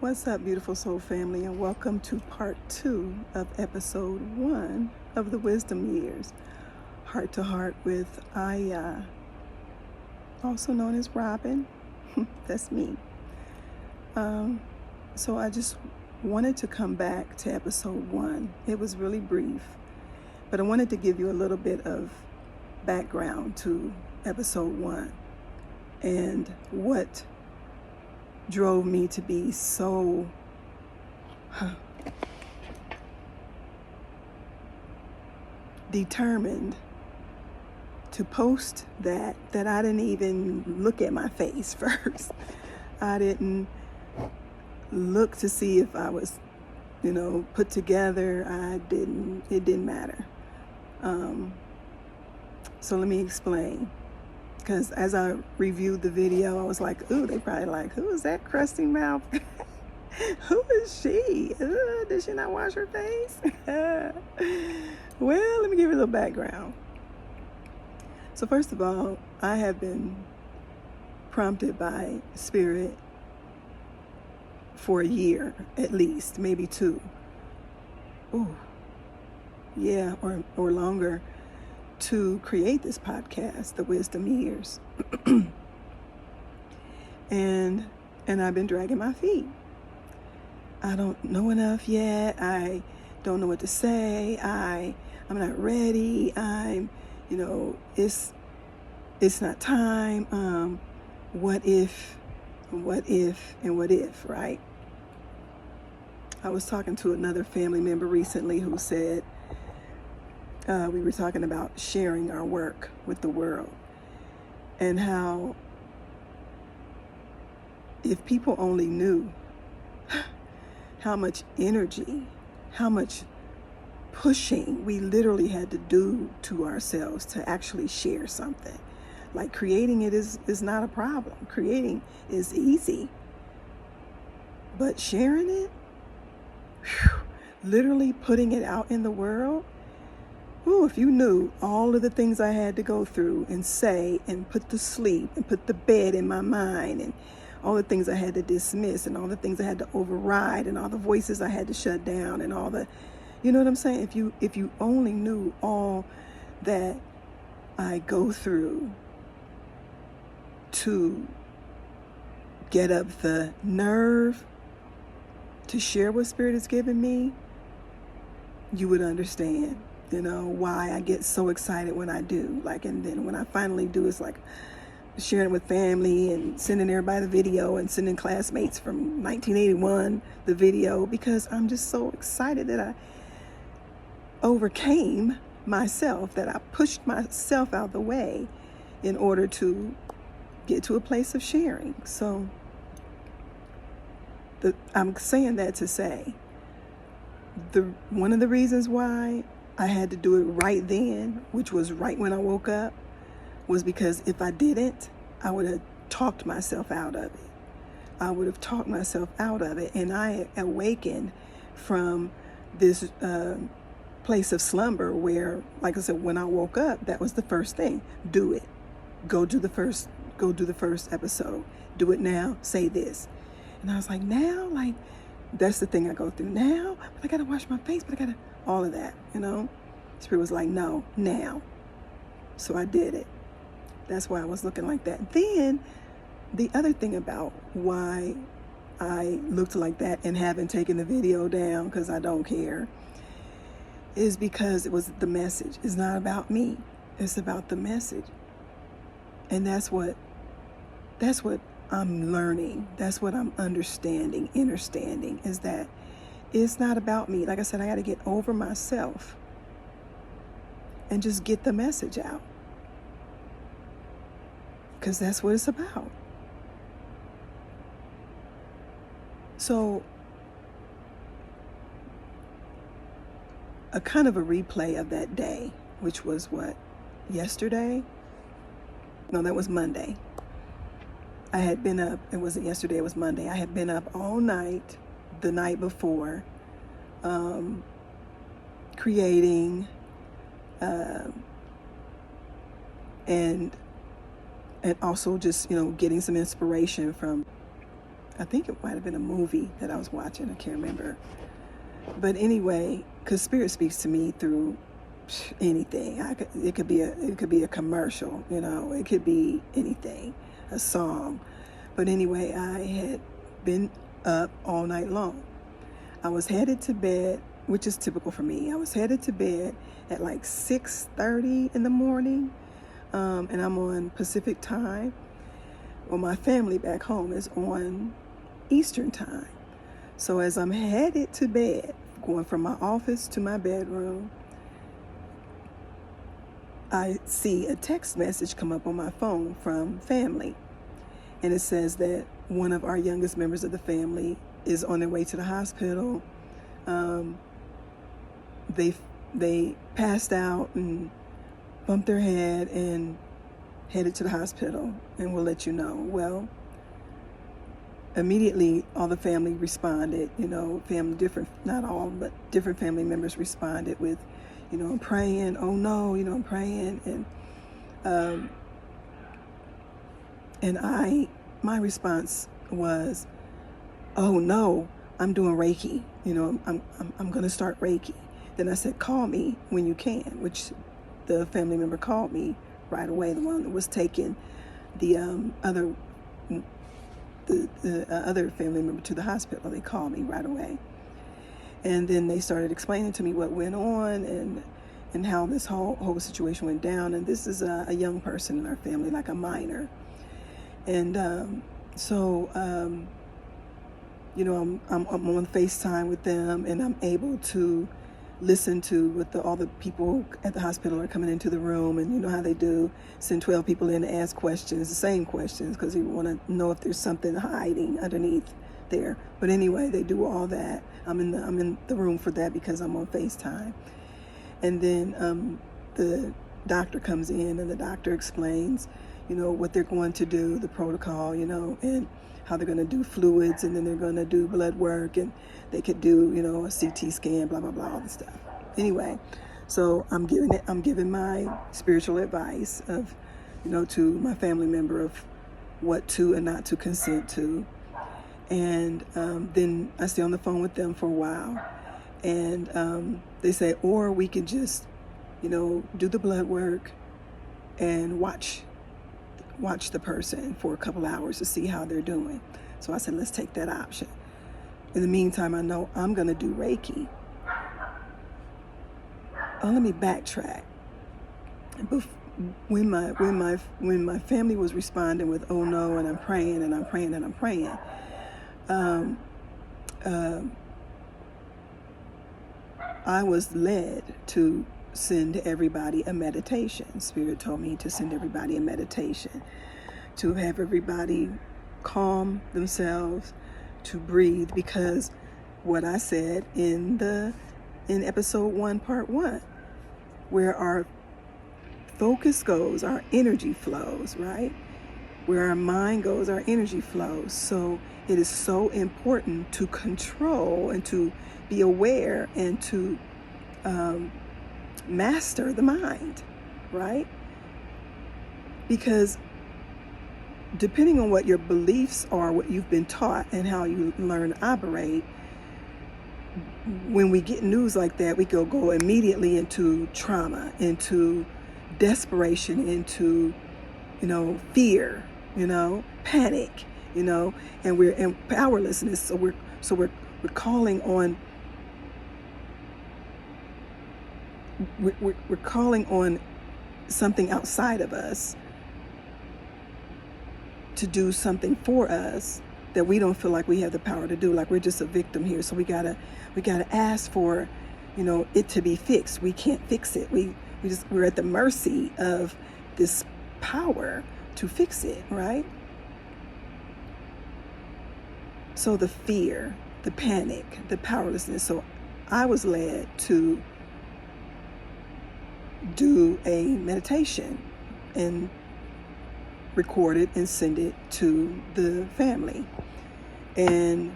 What's up, beautiful soul family, and welcome to part 2 of episode 1 of the Wisdom Years, Heart to Heart with Aya, also known as Robin. That's me. So I just wanted to come back to episode 1. It was really brief, but I wanted to give you a little bit of background to episode 1 and what drove me to be so determined to post that I didn't even look at my face first. I didn't look to see if I was, put together. It didn't matter. So let me explain. Because as I reviewed the video, I was like, ooh, they probably like, who is that crusty mouth? Who is she? Did she not wash her face? Well, let me give you a little background. So first of all, I have been prompted by Spirit for a year, at least, maybe 2. Ooh, yeah, or longer, to create this podcast, The Wisdom Years. and I've been dragging my feet. I don't know enough yet. I don't know what to say. I'm not ready. It's not time. What if, right? I was talking to another family member recently who said, we were talking about sharing our work with the world and how if people only knew how much energy, how much pushing we literally had to do to ourselves to actually share something. Like creating it is not a problem. Creating is easy. But sharing it, literally putting it out in the world, ooh, if you knew all of the things I had to go through and say and put to sleep and put to bed in my mind and all the things I had to dismiss and all the things I had to override and all the voices I had to shut down and all the, you know what I'm saying? If you only knew all that I go through to get up the nerve to share what Spirit has given me, you would understand. Why I get so excited when I do. And then when I finally do, it's like sharing with family and sending everybody the video and sending classmates from 1981 the video, because I'm just so excited that I overcame myself, that I pushed myself out the way in order to get to a place of sharing. So I'm saying that to say one of the reasons why I had to do it right then, which was right when I woke up, was because if I didn't, I would have talked myself out of it. And I awakened from this place of slumber where, like I said, when I woke up, that was the first thing. Do it. Go do the first episode. Do it now. Say this. And I was like, now? That's the thing I go through now? But I got to wash my face, but I got to... all of that, Spirit was like, no, now. So I did it. That's why I was looking like that. Then the other thing about why I looked like that and haven't taken the video down, because I don't care, is because it was the message. It's not about me. It's about the message. And that's what I'm learning. That's what I'm understanding, is that it's not about me. Like I said, I got to get over myself and just get the message out, because that's what it's about. So a kind of a replay of that day, which was yesterday? No, that was Monday. I had been up, it wasn't yesterday, it was Monday. I had been up all night the night before, creating, and also just, getting some inspiration from I think it might have been a movie that I was watching. I can't remember. But anyway, because Spirit speaks to me through anything. It could be a commercial, it could be anything, a song. But anyway, I had been up all night long. I was headed to bed, which is typical for me. I was headed to bed at like 6:30 in the morning, and I'm on Pacific time. Well, my family back home is on Eastern time. So as I'm headed to bed, going from my office to my bedroom, I see a text message come up on my phone from family. And it says that one of our youngest members of the family is on their way to the hospital. They passed out and bumped their head and headed to the hospital, and we'll let you know. Well, immediately all the family responded, not all, but different family members responded with, I'm praying, oh no, I'm praying. And my response was, oh no, I'm doing Reiki. I'm going to start Reiki. Then I said, call me when you can, which the family member called me right away. The one that was taking the other family member to the hospital. They called me right away. And then they started explaining to me what went on and how this whole situation went down. And this is a young person in our family, like a minor. And so I'm on FaceTime with them, and I'm able to listen to what all the people at the hospital are coming into the room, and you know how they do, send 12 people in to ask questions, the same questions, because you want to know if there's something hiding underneath there. But anyway, they do all that. I'm in the room for that because I'm on FaceTime. And then the doctor comes in, and the doctor explains, what they're going to do, the protocol, and how they're going to do fluids, and then they're going to do blood work, and they could do, a CT scan, blah, blah, blah, all this stuff. Anyway, so I'm giving my spiritual advice of, to my family member of what to and not to consent to. And then I stay on the phone with them for a while. And they say, or we can just, do the blood work and watch the person for a couple hours to see how they're doing. So I said, let's take that option. In the meantime, I know I'm going to do Reiki. Oh, let me backtrack. When my family was responding with, oh no, and I'm praying and I'm praying and I'm praying, I was led to send everybody a meditation. Spirit told me to send everybody a meditation, to have everybody calm themselves, to breathe, because what I said in episode 1, part 1, where our focus goes, our energy flows, right? Where our mind goes, our energy flows. So it is so important to control and to be aware and to master the mind, right? Because depending on what your beliefs are, what you've been taught, and how you learn to operate, when we get news like that, we go immediately into trauma, into desperation, into, fear, panic, and we're in powerlessness. So we're calling on we're calling on something outside of us to do something for us that we don't feel like we have the power to do. Like we're just a victim here. So we gotta ask for, it to be fixed. We can't fix it. We're at the mercy of this power to fix it, right? So the fear, the panic, the powerlessness. So I was led to do a meditation and record it and send it to the family and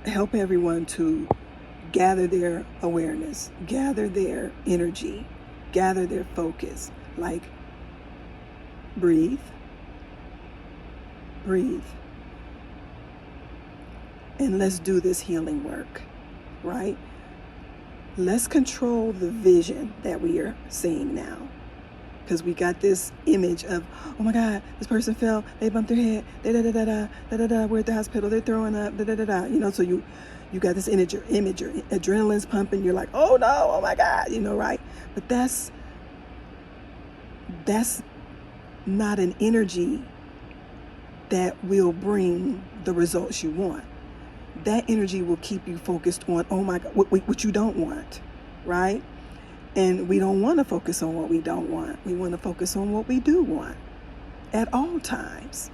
help everyone to gather their awareness, gather their energy, gather their focus. Like breathe, breathe, and let's do this healing work, right? Let's control the vision that we are seeing now. Because we got this image of, oh my God, this person fell, they bumped their head, we're at the hospital, they're throwing up, so you got this image, your adrenaline's pumping, you're like, oh no, oh my God, right? But that's not an energy that will bring the results you want. That energy will keep you focused on, oh my God, what you don't want, right? And we don't want to focus on what we don't want. We want to focus on what we do want at all times,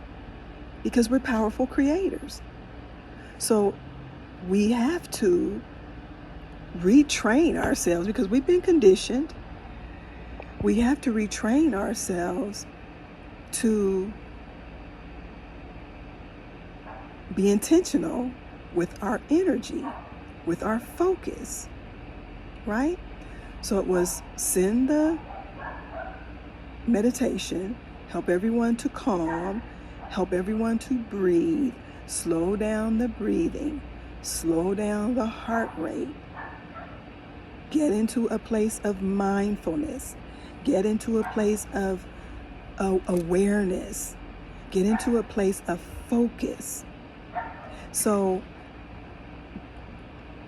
because we're powerful creators. So we have to retrain ourselves, because we've been conditioned. We have to retrain ourselves to be intentional with our energy, with our focus, right? So it was send the meditation, help everyone to calm, help everyone to breathe, slow down the breathing, slow down the heart rate, get into a place of mindfulness, get into a place of awareness, get into a place of focus. So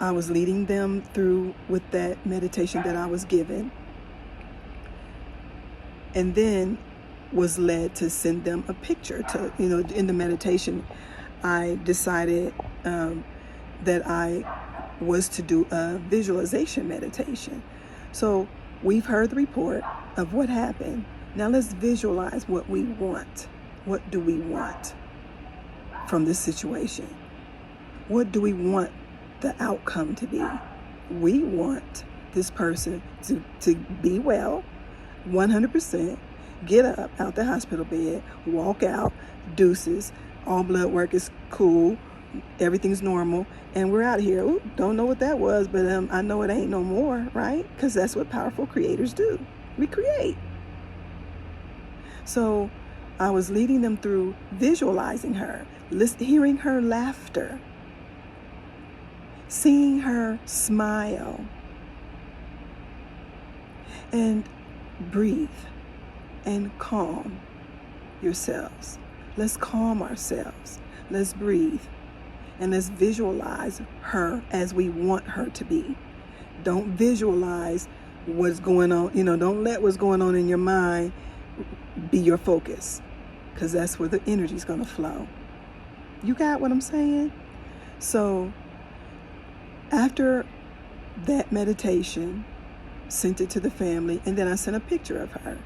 I was leading them through with that meditation that I was given, and then was led to send them a picture to, in the meditation, I decided that I was to do a visualization meditation. So we've heard the report of what happened. Now let's visualize what we want. What do we want from this situation? What do we want the outcome to be? We want this person to be well, 100%, get up out the hospital bed, walk out, deuces, all blood work is cool, everything's normal, and we're out here. Ooh, don't know what that was, but I know it ain't no more, right? Because that's what powerful creators do. We create. So I was leading them through visualizing her, hearing her laughter, seeing her smile, and breathe and calm yourselves. Let's calm ourselves. Let's breathe. And let's visualize her as we want her to be. Don't visualize what's going on. Don't let what's going on in your mind be your focus, because that's where the energy is going to flow. You got what I'm saying? So after that meditation, sent it to the family, and then I sent a picture of her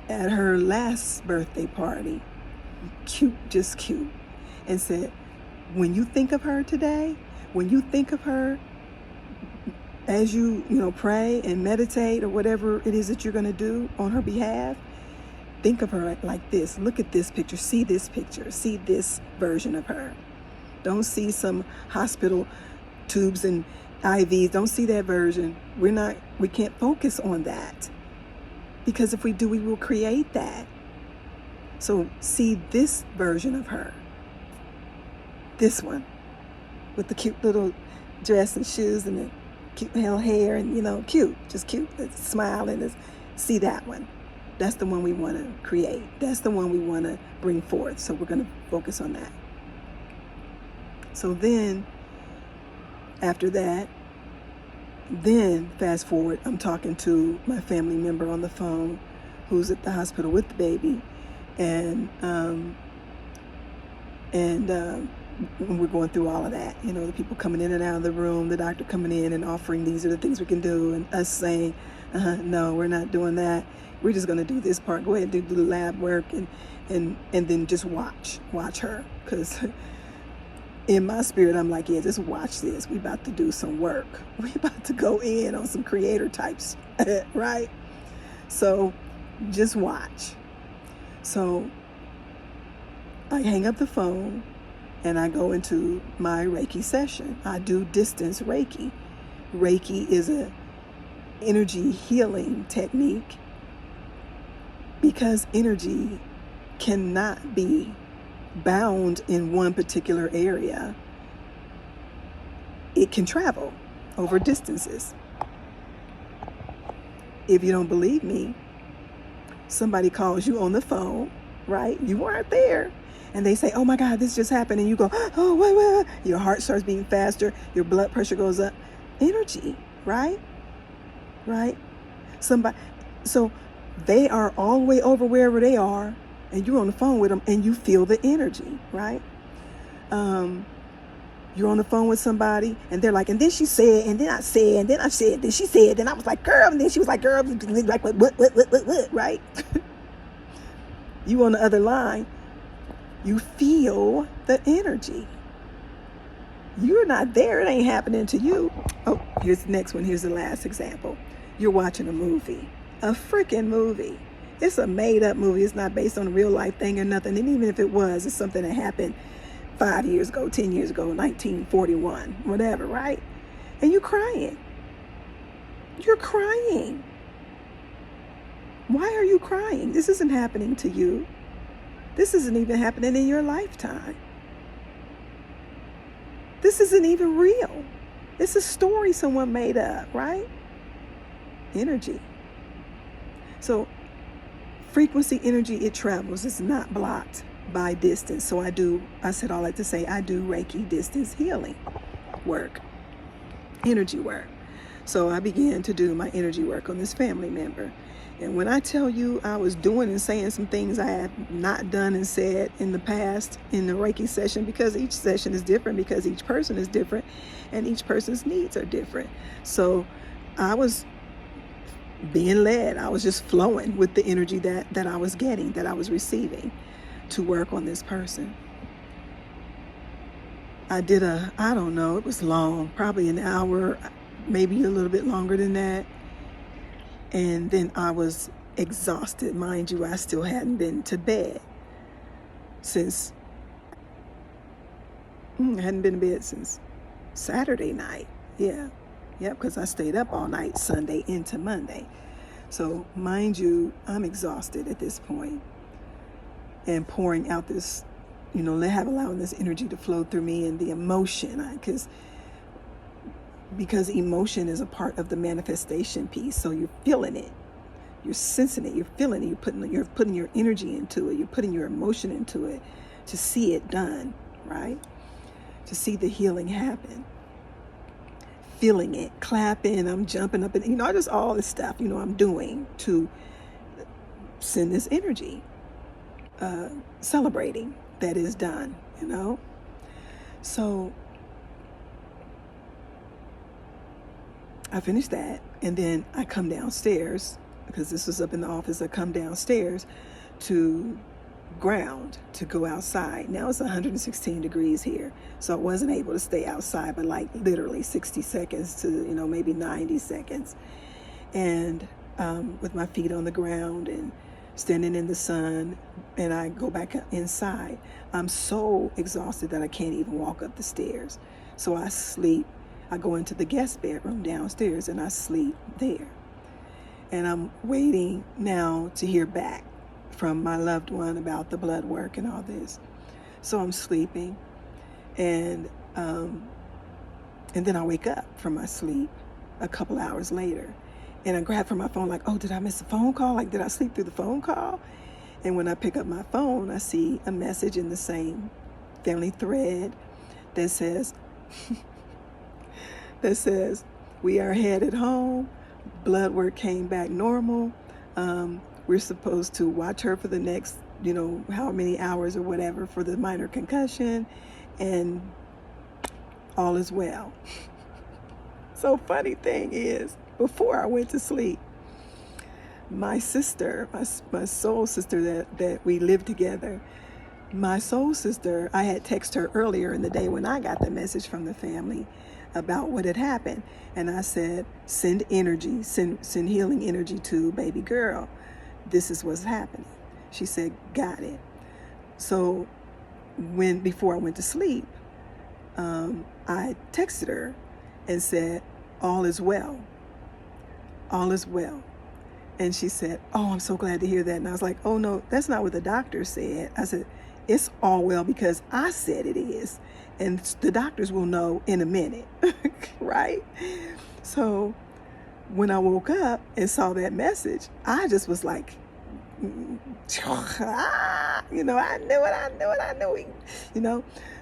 at her last birthday party. Cute, just cute. And said, when you think of her today, when you think of her as you pray and meditate or whatever it is that you're going to do on her behalf, think of her like this. Look at this picture. See this picture. See this version of her. Don't see some hospital tubes and IVs. Don't see that version. We can't focus on that, because if we do, we will create that. So see this version of her. This one with the cute little dress and shoes and the cute hair and cute, just cute, smile, and see that one. That's the one we want to create. That's the one we want to bring forth. So we're going to focus on that. So then after that, then fast forward, I'm talking to my family member on the phone who's at the hospital with the baby, and we're going through all of that, the people coming in and out of the room, the doctor coming in and offering these are the things we can do, and us saying, no, we're not doing that. We're just going to do this part. Go ahead and do the lab work, and then just watch her, because in my spirit, I'm like, yeah, just watch this. We about to do some work. We about to go in on some creator types, right? So just watch. So I hang up the phone and I go into my Reiki session. I do distance Reiki. Reiki is a energy healing technique, because energy cannot be bound in one particular area. it can travel over distances. If you don't believe me, somebody calls you on the phone, right? You weren't there. And they say, oh my God, this just happened. And you go, oh, wait. Your heart starts beating faster. Your blood pressure goes up. Energy, right? Right? So they are all the way over wherever they are, and you're on the phone with them, and you feel the energy, right? You're on the phone with somebody, and they're like, and then she said, and then I said, and then I said, then she said, then I was like, girl, and then she was like, girl, like, what, right? You on the other line, you feel the energy. You're not there. It ain't happening to you. Oh, here's the next one. Here's the last example. You're watching a movie, a freaking movie. It's a made up movie. It's not based on a real life thing or nothing. And even if it was, it's something that happened 5 years ago, 10 years ago, 1941, whatever, right? And you're crying. You're crying. Why are you crying? This isn't happening to you. This isn't even happening in your lifetime. This isn't even real. It's a story someone made up, right? Energy. So frequency, energy, it travels. It's not blocked by distance. So I said all that to say, I do Reiki distance healing work, energy work. So I began to do my energy work on this family member. And when I tell you I was doing and saying some things I had not done and said in the past in the Reiki session, because each session is different, because each person is different, and each person's needs are different. So I was being led. I was just flowing with the energy that I was getting, that I was receiving to work on this person. I did I don't know, it was long, probably an hour, maybe a little bit longer than that. And then I was exhausted. Mind you, I still hadn't been to bed since, I hadn't been to bed since Saturday night. Yep, because I stayed up all night, Sunday into Monday. So mind you, I'm exhausted at this point, and pouring out this, allowing this energy to flow through me, and the emotion, because emotion is a part of the manifestation piece. So you're feeling it, you're sensing it, you're feeling it, you're putting your energy into it, you're putting your emotion into it to see it done, right? To see the healing happen. Feeling it, clapping, I'm jumping up, and just all this stuff, I'm doing to send this energy, celebrating that is done, So I finished that, and then I come downstairs, because this was up in the office. I come downstairs to ground, to go outside. Now it's 116 degrees here, so I wasn't able to stay outside but like literally 60 seconds to maybe 90 seconds, and with my feet on the ground and standing in the sun, and I go back inside. I'm so exhausted that I can't even walk up the stairs, so I sleep. I go into the guest bedroom downstairs and I sleep there. And I'm waiting now to hear back from my loved one about the blood work and all this. So I'm sleeping, and then I wake up from my sleep a couple hours later, and I grab for my phone like, oh, did I miss a phone call? Like, did I sleep through the phone call? And when I pick up my phone, I see a message in the same family thread that says, we are headed home. Blood work came back normal. We're supposed to watch her for the next, how many hours or whatever for the minor concussion, and all is well. So funny thing is, before I went to sleep, my sister, my soul sister that we lived together, my soul sister, I had texted her earlier in the day when I got the message from the family about what had happened. And I said, send energy, send healing energy to baby girl. This is what's happening. She said, got it. So before I went to sleep, I texted her and said, all is well. All is well. And she said, oh, I'm so glad to hear that. And I was like, oh no, that's not what the doctor said. I said, it's all well because I said it is. and the doctors will know in a minute, right? So when I woke up and saw that message, I just was like, I knew it.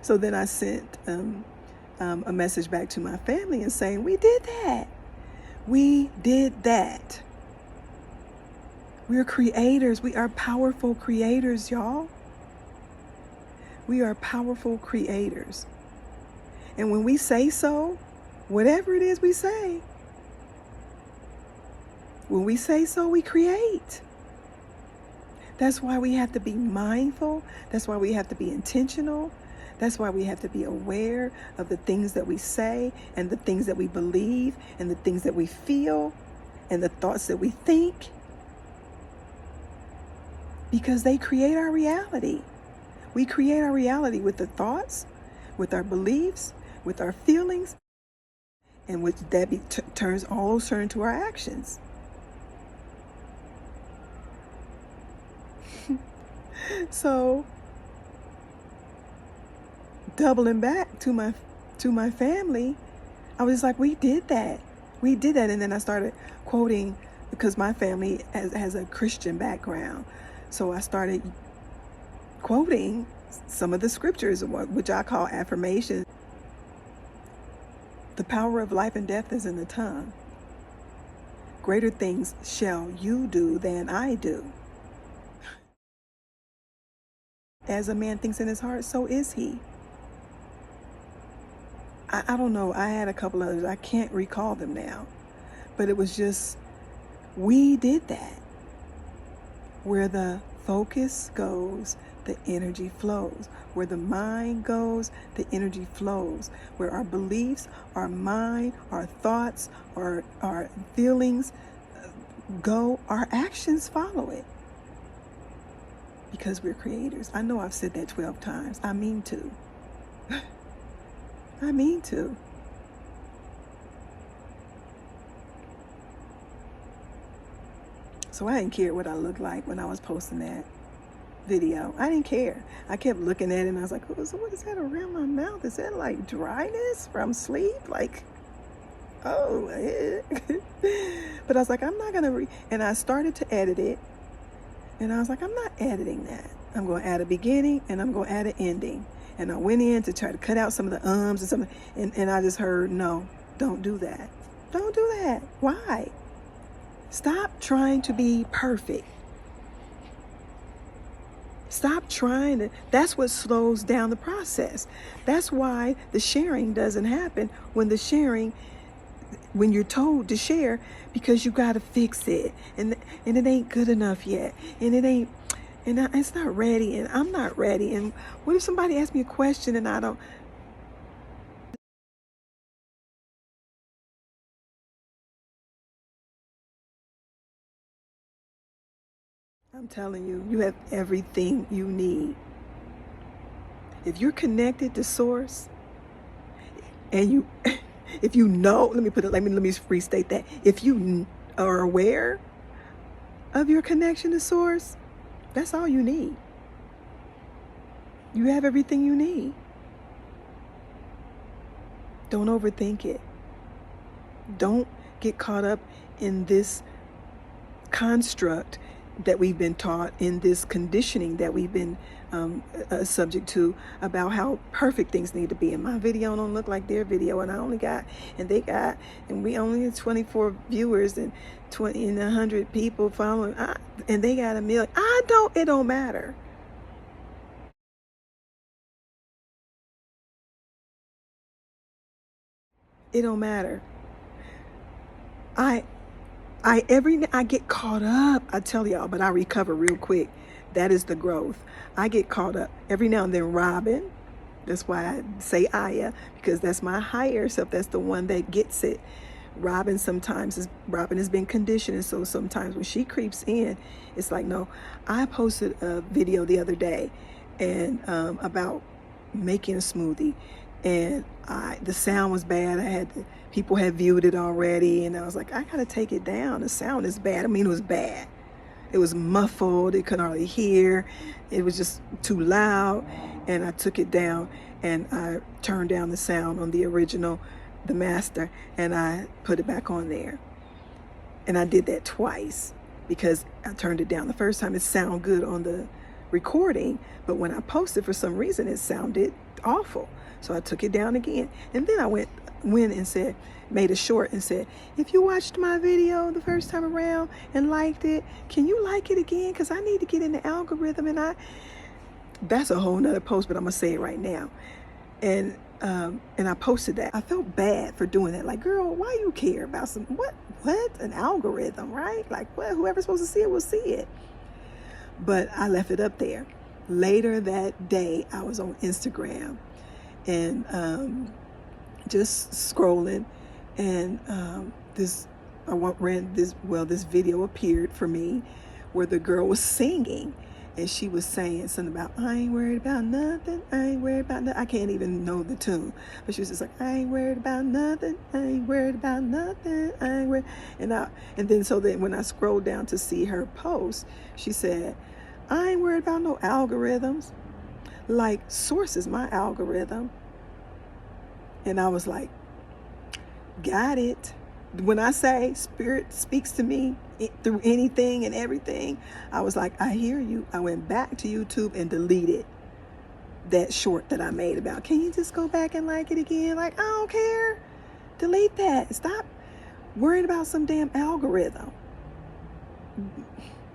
So then I sent a message back to my family and saying, we did that. We did that. We're creators. We are powerful creators, y'all. We are powerful creators. And when we say so, whatever it is we say, when we say so, we create. That's why we have to be mindful. That's why we have to be intentional. That's why we have to be aware of the things that we say and the things that we believe and the things that we feel and the thoughts that we think, because they create our reality. We create our reality with the thoughts, with our beliefs, with our feelings, and which that turns into our actions. So, doubling back to my family, I was like, we did that. And then I started quoting, because my family has a Christian background. So I started quoting some of the scriptures, which I call affirmation. The power of life and death is in the tongue. Greater things shall you do than I do. As a man thinks in his heart, so is he. I don't know. I had a couple others. I can't recall them now. But it was just, we did that. Where the focus goes, the energy flows. Where the mind goes, the energy flows. Where our beliefs, our mind, our thoughts, our feelings go, our actions follow it. Because we're creators. I know I've said that 12 times. I mean to. I mean to. So I didn't care what I looked like when I was posting that video. I didn't care. I kept looking at it and I was like, oh, so what is that around my mouth? Is that like dryness from sleep? Like, oh. But I was like, I'm not going to and I started to edit it. And I was like, I'm not editing that. I'm going to add a beginning and I'm going to add an ending. And I went in to try to cut out some of the ums and something. And I just heard, no, don't do that. Don't do that. Why? Stop trying to be perfect. Stop trying to, that's what slows down the process. That's why the sharing doesn't happen when you're told to share, because you got to fix it. And it ain't good enough yet. And it's not ready. And I'm not ready. And what if somebody asks me a question and I don't? I'm telling you, you have everything you need. If you're connected to source and if you know, let me restate that. If you are aware of your connection to source, that's all you need. You have everything you need. Don't overthink it. Don't get caught up in this construct that we've been taught, in this conditioning that we've been subject to, about how perfect things need to be. And my video don't look like their video, and we only have 24 viewers and 100 people following, and they got 1 million. It don't matter. It don't matter. I get caught up, I tell y'all, but I recover real quick. That is the growth. I get caught up every now and then. Robin, that's why I say Aya, because that's my higher self. That's the one that gets it. Robin has been conditioned, and so sometimes when she creeps in, it's like, no. I posted a video the other day and about making a smoothie, and the sound was bad. People had viewed it already, and I was like, I gotta take it down. The sound is bad. I mean, it was bad. It was muffled. It couldn't hardly hear. It was just too loud, and I took it down. and I turned down the sound on the original, the master, and I put it back on there. And I did that twice because I turned it down. The first time it sounded good on the recording, but when I posted, for some reason, it sounded awful. So I took it down again. And then I went and said, made a short and said, if you watched my video the first time around and liked it, can you like it again? Because I need to get in the algorithm. And that's a whole nother post, but I'm gonna say it right now. And I posted that. I felt bad for doing that. Like, girl, why you care about what an algorithm, right? Like, well, whoever's supposed to see it will see it. But I left it up there. Later that day, I was on Instagram and just scrolling, and this video appeared for me where the girl was singing, and she was saying something about, I ain't worried about nothing, I ain't worried about nothing. I can't even know the tune, but she was just like, I ain't worried about nothing, I ain't worried about nothing, I ain't worried. And then so then when I scrolled down to see her post, she said, I ain't worried about no algorithms. Like, Source is my algorithm. And I was like, got it. When I say Spirit speaks to me through anything and everything, I was like, I hear you. I went back to YouTube and deleted that short that I made about, can you just go back and like it again? Like, I don't care. Delete that. Stop worrying about some damn algorithm.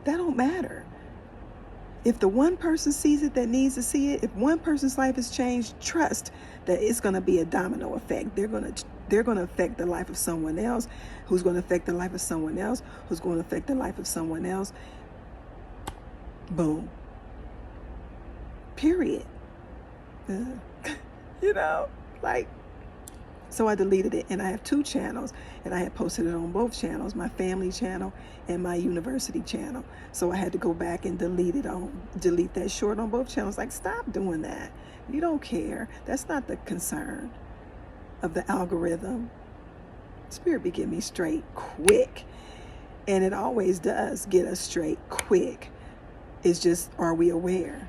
That don't matter. If the one person sees it that needs to see it, if one person's life has changed, trust that it's going to be a domino effect. They're going to affect the life of someone else, who's going to affect the life of someone else, who's going to affect the life of someone else. Boom. Period. Like, so I deleted it, and I have 2 channels, and I had posted it on both channels, my family channel and my university channel. So I had to go back and delete that short on both channels. Like, stop doing that. You don't care. That's not the concern of the algorithm. Spirit be getting me straight quick. And it always does get us straight quick. It's just, are we aware?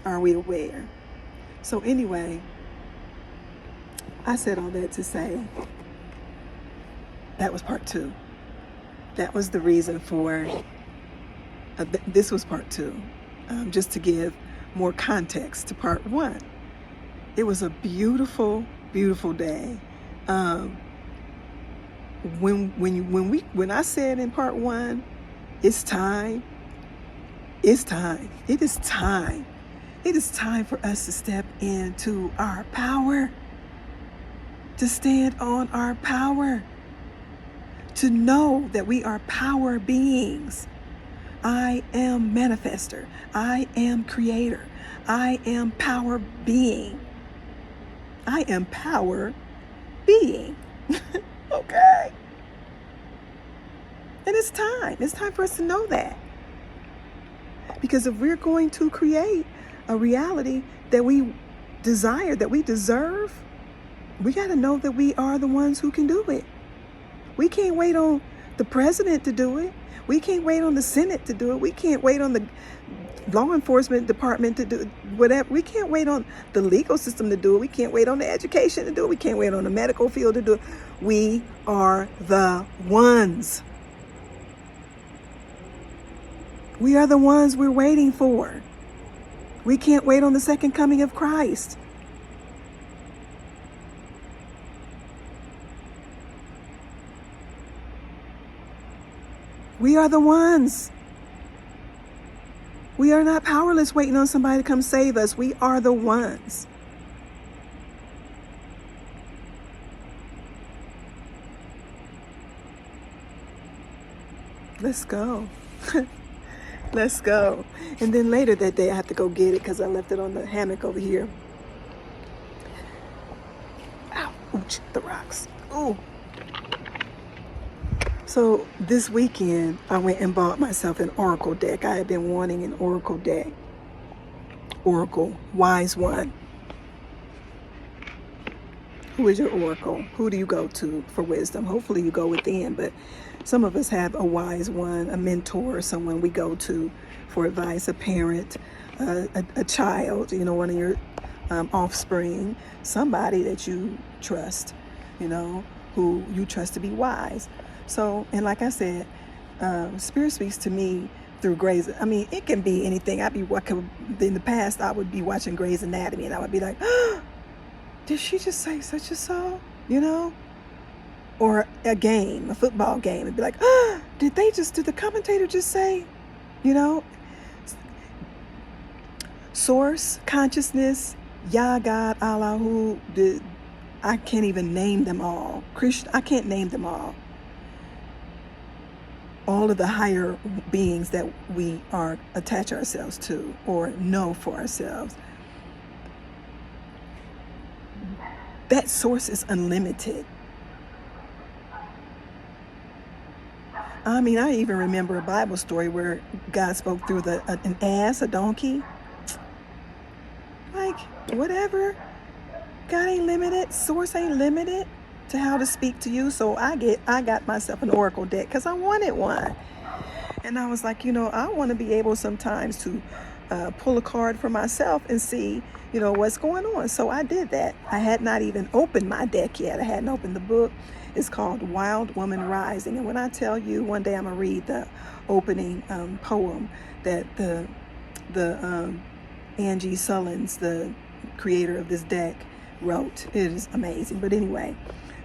Are we aware? So anyway, I said all that to say that was part 2. That was the reason for, this was part 2, just to give more context to part 1. It was a beautiful, beautiful day. When I said in part 1, it's time. It's time. It is time. It is time for us to step into our power, to stand on our power, to know that we are power beings. I am manifester. I am creator. I am power being. I am power being. Okay? And it's time. It's time for us to know that. Because if we're going to create a reality that we desire, that we deserve, we got to know that we are the ones who can do it. We can't wait on the president to do it. We can't wait on the Senate to do it. We can't wait on the law enforcement department to do whatever. We can't wait on the legal system to do it. We can't wait on the education to do it. We can't wait on the medical field to do it. We are the ones. We are the ones we're waiting for. We can't wait on the second coming of Christ. We are the ones. We are not powerless waiting on somebody to come save us. We are the ones. Let's go. Let's go. And then later that day I have to go get it because I left it on the hammock over here. Ow, ouch, the rocks. Ooh. So this weekend, I went and bought myself an oracle deck. I had been wanting an oracle deck. Oracle, wise one. Who is your oracle? Who do you go to for wisdom? Hopefully you go within, but some of us have a wise one, a mentor, someone we go to for advice, a parent, a child, one of your offspring, somebody that you trust, who you trust to be wise. So, and like I said, Spirit speaks to me through Grey's. I mean, it can be anything. In the past, I would be watching Grey's Anatomy, and I would be like, oh, did she just say such and so? Or a football game, and be like, oh, did the commentator just say, Source, consciousness, Yah, God, Allah, I can't even name them all. I can't name them all. All of the higher beings that we attach ourselves to or know for ourselves. That source is unlimited. I mean, I even remember a Bible story where God spoke through an ass, a donkey. Like, whatever. God ain't limited. Source ain't limited to how to speak to you. So I got myself an oracle deck because I wanted one. And I was like, I want to be able sometimes to pull a card for myself and see, what's going on. So I did that. I had not even opened my deck yet. I hadn't opened the book. It's called Wild Woman Rising. And when I tell you, one day I'm going to read the opening poem that the Angie Sullins, the creator of this deck, wrote. It is amazing. But anyway,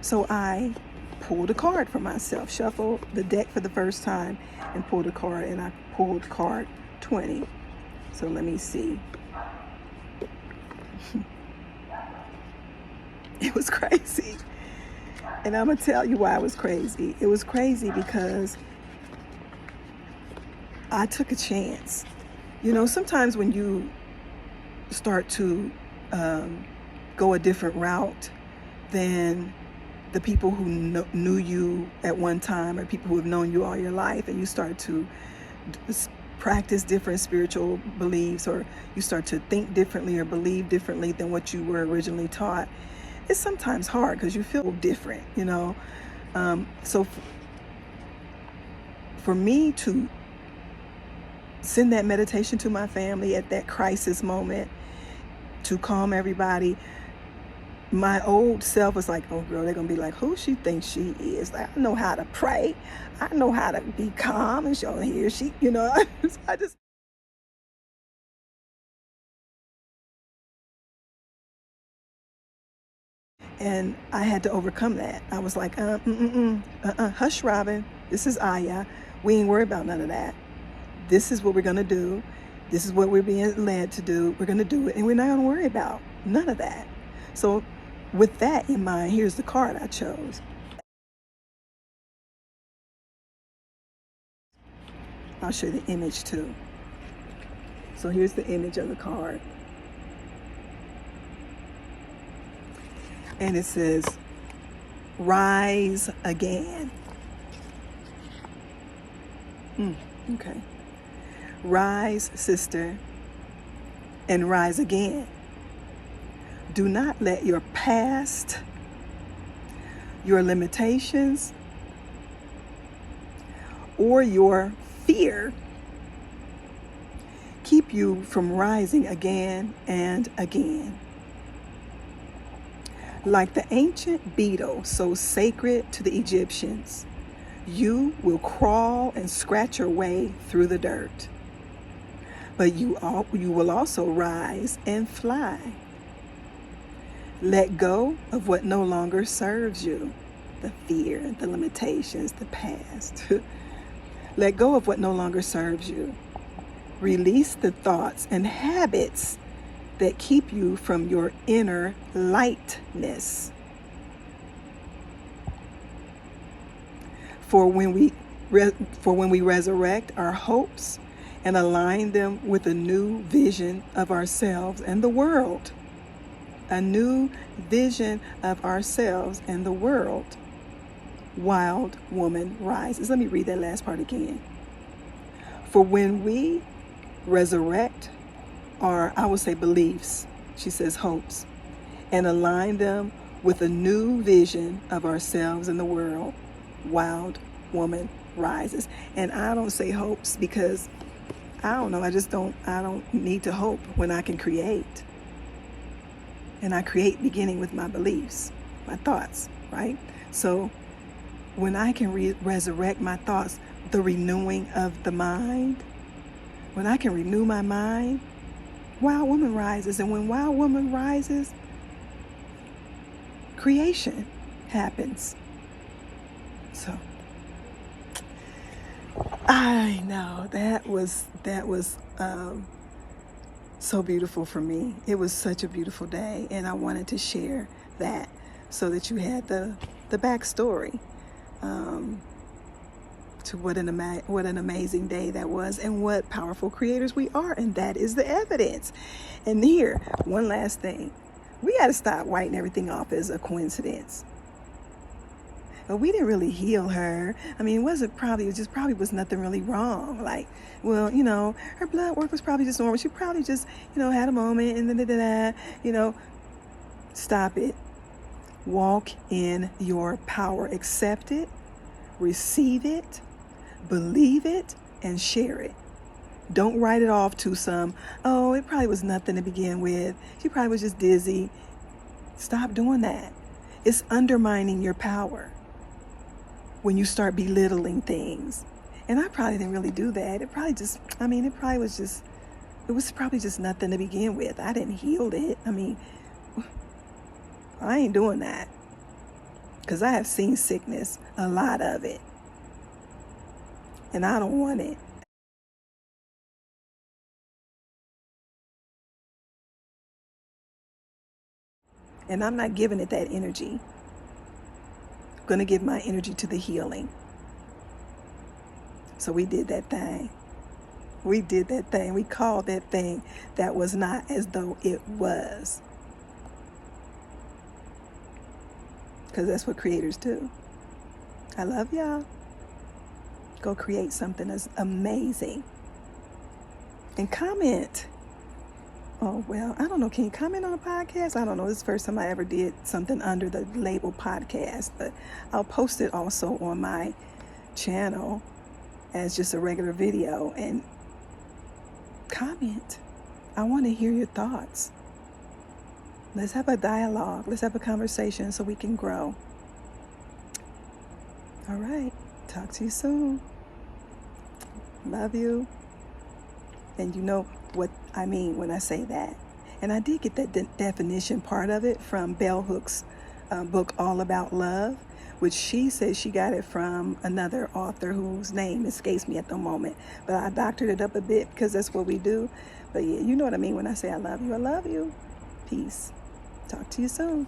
so I pulled a card for myself, shuffled the deck for the first time, and pulled a card, and I pulled card 20. So let me see. It was crazy. And I'm going to tell you why it was crazy. It was crazy because I took a chance. Sometimes when you start to go a different route than the people who knew you at one time, or people who have known you all your life, and you start to practice different spiritual beliefs, or you start to think differently or believe differently than what you were originally taught, it's sometimes hard because you feel different, So for me to send that meditation to my family at that crisis moment to calm everybody, my old self was like, oh girl, they're gonna be like, who she thinks she is? Like, I know how to pray, I know how to be calm, and show here I just and I had to overcome that. I was like, hush, Robin, this is Aya, we ain't worried about none of that. This is what we're gonna do. This is what we're being led to do. We're gonna do it, and we're not gonna worry about none of that. So with that in mind, here's the card I chose. I'll show you the image too. So here's the image of the card. And it says, rise again. Okay. Rise, sister, and rise again. Do not let your past, your limitations, or your fear keep you from rising again and again. Like the ancient beetle, so sacred to the Egyptians, you will crawl and scratch your way through the dirt. But you will also rise and fly. Let go of what no longer serves you, the fear, the limitations, the past. Let go of what no longer serves you. Release the thoughts and habits that keep you from your inner lightness. For when we resurrect our hopes and align them with a new vision of ourselves and the world, a new vision of ourselves and the world, wild woman rises. Let me read that last part again. For when we resurrect our, I would say, beliefs, she says hopes, and align them with a new vision of ourselves and the world, wild woman rises. And I don't say hopes because I don't know, I don't need to hope when I can create. And I create beginning with my beliefs, my thoughts, right? So when I can resurrect my thoughts, the renewing of the mind, when I can renew my mind, Wild Woman rises. And when Wild Woman rises, creation happens. So I know that was so beautiful for me. It was such a beautiful day, and I wanted to share that so that you had the backstory to what an amazing day that was, and what powerful creators we are, and that is the evidence. And here, one last thing, we got to stop writing everything off as a coincidence. But we didn't really heal her. I mean, it probably was nothing really wrong. Like, well, her blood work was probably just normal. She probably just, had a moment and stop it. Walk in your power. Accept it, receive it, believe it, and share it. Don't write it off to it probably was nothing to begin with. She probably was just dizzy. Stop doing that. It's undermining your power when you start belittling things. And I probably didn't really do that. It was probably just nothing to begin with. I didn't heal it. I ain't doing that. Because I have seen sickness, a lot of it. And I don't want it. And I'm not giving it that energy. I'm going to give my energy to the healing. So we did that thing. We did that thing. We called that thing that was not as though it was. Because that's what creators do. I love y'all. Go create something that's amazing. And comment. Oh, well, I don't know. Can you comment on a podcast? I don't know. This is the first time I ever did something under the label podcast. But I'll post it also on my channel as just a regular video. And comment. I want to hear your thoughts. Let's have a dialogue. Let's have a conversation so we can grow. All right. Talk to you soon. Love you. And you know what I mean when I say that. And I did get that definition part of it from Bell Hook's book, All About Love, which she says she got it from another author whose name escapes me at the moment. But I doctored it up a bit because that's what we do. But yeah, you know what I mean when I say I love you. I love you. Peace. Talk to you soon.